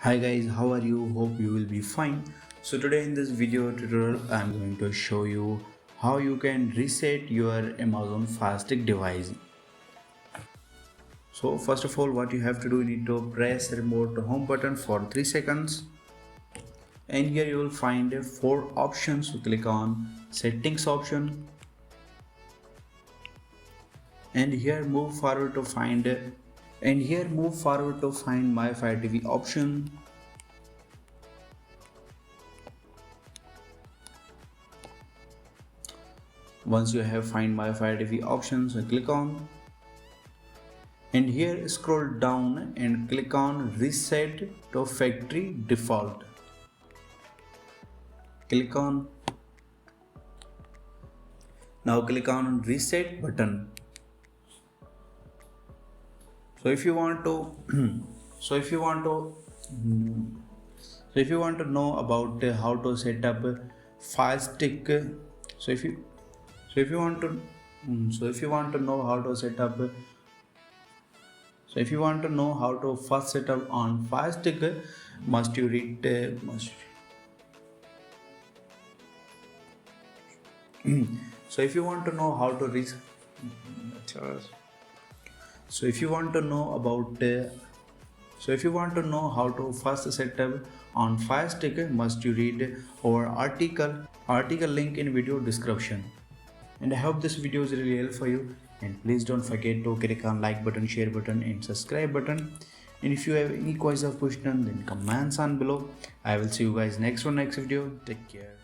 Hi guys, how are you? Hope you will be fine. So today in this video tutorial I am going to show you how you can reset your Amazon Firestick device. So first of all, what you have to do, you need to press remote home button for 3 seconds, and here you will find 4 options. So click on settings option, and here move forward to find my FireTV option. Once you have find my FireTV options, click on, and here scroll down and click on reset to factory default. Click on, now click on reset button. So if you want to so if you want to know about how to set up Firestick, so if you so if you want to so if you want to know how to set up So if you want to know how to first set up on Firestick, must you read so if you want to know how to reach so if you want to know about so if you want to know how to first set up on Firestick, must you read our article link in video description. And I hope this video is really helpful for you, and please don't forget to click on like button, share button and subscribe button. And if you have any question or question, then comments on below. I will see you guys next video. Take care.